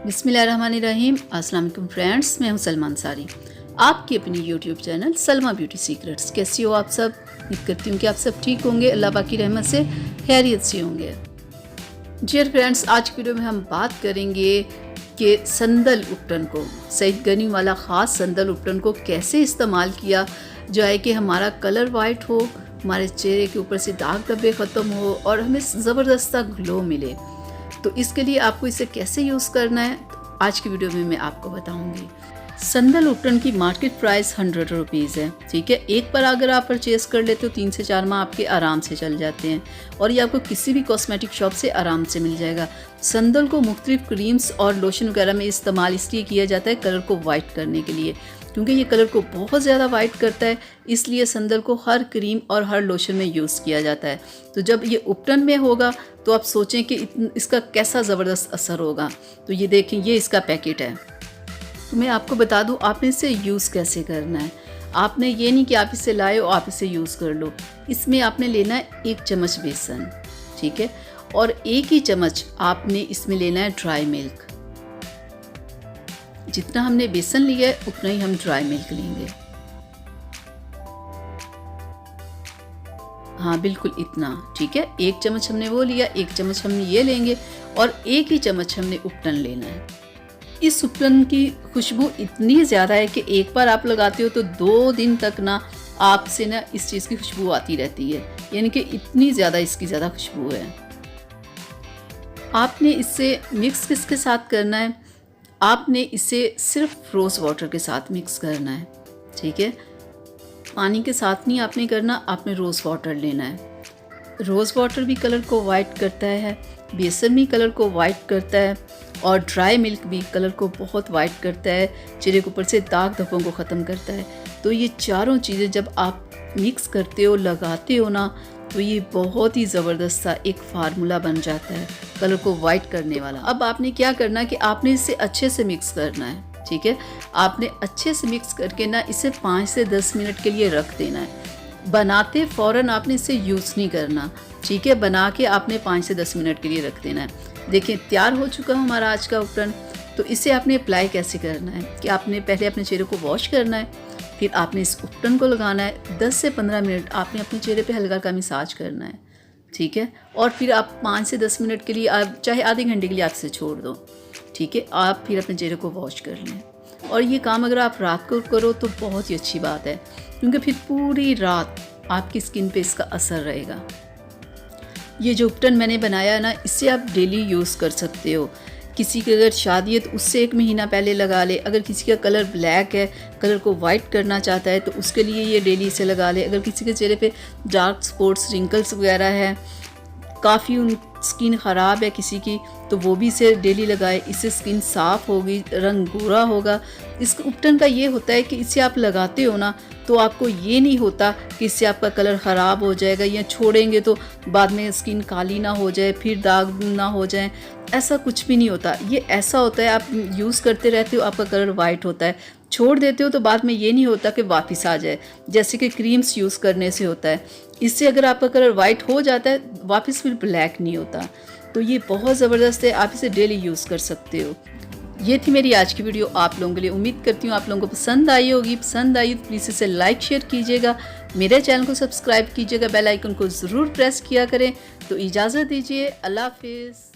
बिस्मिल्लाहिर्रहमानिर्रहीम। अस्सलाम वालेकुम फ्रेंड्स, मैं हूं सलमा अंसारी, आपकी अपनी YouTube channel Salma beauty secrets. कैसी हो आप सब? उम्मीद करती हूँ कि आप सब ठीक होंगे, अल्लाह पाक की रहमत से खैरियत से होंगे। डियर फ्रेंड्स, आज की वीडियो में हम बात करेंगे कि संदल उपटन को, सईद गनी वाला ख़ास संदल उपटन को कैसे इस्तेमाल किया जाए कि हमारा कलर वाइट हो, हमारे चेहरे के ऊपर से दाग धब्बे ख़त्म हो और हमें ज़बरदस्त ग्लो मिले। तो इसके लिए आपको इसे कैसे यूज़ करना है तो आज की वीडियो में मैं आपको बताऊंगी। संदल उपटन की मार्केट प्राइस 100 रुपीज़ है, ठीक है। एक बार अगर आप परचेज़ कर लेते हो 3 से 4 माह आपके आराम से चल जाते हैं और ये आपको किसी भी कॉस्मेटिक शॉप से आराम से मिल जाएगा। संदल को मुख्तलिफ क्रीम्स और लोशन वगैरह में इस्तेमाल इसलिए किया जाता है कलर को वाइट करने के लिए, क्योंकि ये कलर को बहुत ज़्यादा वाइट करता है, इसलिए संदल को हर क्रीम और हर लोशन में यूज़ किया जाता है। तो जब ये उपटन में होगा तो आप सोचें कि इसका कैसा ज़बरदस्त असर होगा। तो ये देखें, ये इसका पैकेट है। तो मैं आपको बता दूं आपने इसे यूज़ कैसे करना है। आपने ये नहीं कि आप इसे लाए और आप इसे यूज़ कर लो। इसमें आपने लेना है 1 चम्मच बेसन, ठीक है, और 1 ही चम्मच आपने इसमें लेना है ड्राई मिल्क। जितना हमने बेसन लिया है उतना ही हम ड्राई मिल्क लेंगे। हाँ, बिल्कुल इतना, ठीक है। 1 चम्मच हमने वो लिया, 1 चम्मच हम ये लेंगे और 1 ही चम्मच हमने उपटन लेना है। इस उपटन की खुशबू इतनी ज़्यादा है कि एक बार आप लगाते हो तो 2 दिन तक ना आपसे ना इस चीज़ की खुशबू आती रहती है, यानी कि इतनी ज़्यादा इसकी ज़्यादा खुशबू है। आपने इससे मिक्स किसके साथ करना है? आपने इसे सिर्फ रोज़ वाटर के साथ मिक्स करना है, ठीक है। पानी के साथ नहीं आपने करना, आपने रोज़ वाटर लेना है। रोज़ वाटर भी कलर को वाइट करता है, बेसन भी कलर को वाइट करता है और ड्राई मिल्क भी कलर को बहुत वाइट करता है, चेहरे के ऊपर से दाग धब्बों को ख़त्म करता है। तो ये चारों चीज़ें जब आप मिक्स करते हो, लगाते हो ना, तो ये बहुत ही ज़बरदस्त सा एक फार्मूला बन जाता है कलर को वाइट करने वाला। अब आपने क्या करना है कि आपने इसे अच्छे से मिक्स करना है, ठीक है। आपने अच्छे से मिक्स करके ना इसे 5 से 10 मिनट के लिए रख देना है। बनाते फ़ौरन आपने इसे यूज़ नहीं करना, ठीक है। बना के आपने 5 से 10 मिनट के लिए रख देना है। देखिए, तैयार हो चुका है हमारा आज का उपटन। तो इसे आपने अप्लाई कैसे करना है कि आपने पहले अपने चेहरे को वॉश करना है, फिर आपने इस उपटन को लगाना है। 10 से 15 मिनट आपने अपने चेहरे पे हल्का हल्का मसाज करना है, ठीक है। और फिर आप 5 से 10 मिनट के लिए, आप चाहे आधे घंटे के लिए आप इसे छोड़ दो, ठीक है। आप फिर अपने चेहरे को वॉश कर लें और ये काम अगर आप रात को करो तो बहुत ही अच्छी बात है, क्योंकि फिर पूरी रात आपकी स्किन पे इसका असर रहेगा। ये जो उपटन मैंने बनाया है ना, इससे आप डेली यूज़ कर सकते हो। किसी की अगर शादी है तो उससे 1 महीना पहले लगा ले। अगर किसी का कलर ब्लैक है, कलर को वाइट करना चाहता है तो उसके लिए ये डेली इसे लगा ले। अगर किसी के चेहरे पे डार्क स्पॉट्स, रिंकल्स वगैरह है, काफ़ी उन स्किन ख़राब है किसी की, तो वो भी इसे डेली लगाए। इससे स्किन साफ़ होगी, रंग गोरा होगा। इस उपटन का ये होता है कि इसे आप लगाते हो ना तो आपको ये नहीं होता कि इससे आपका कलर ख़राब हो जाएगा या छोड़ेंगे तो बाद में स्किन काली ना हो जाए, फिर दाग ना हो जाए, ऐसा कुछ भी नहीं होता। ये ऐसा होता है आप यूज़ करते रहते हो, आपका कलर वाइट होता है, छोड़ देते हो तो बाद में ये नहीं होता कि वापस आ जाए, जैसे कि क्रीम्स यूज़ करने से होता है। इससे अगर आपका कलर वाइट हो जाता है वापस फिर ब्लैक नहीं होता। तो ये बहुत ज़बरदस्त है, आप इसे डेली यूज़ कर सकते हो। ये थी मेरी आज की वीडियो आप लोगों के लिए। उम्मीद करती हूँ आप लोगों को पसंद आई होगी। पसंद आई तो प्लीज़ इसे लाइक शेयर कीजिएगा, मेरे चैनल को सब्सक्राइब कीजिएगा, बेल आइकन को ज़रूर प्रेस किया करें। तो इजाज़त दीजिए, अल्लाह हाफिज़।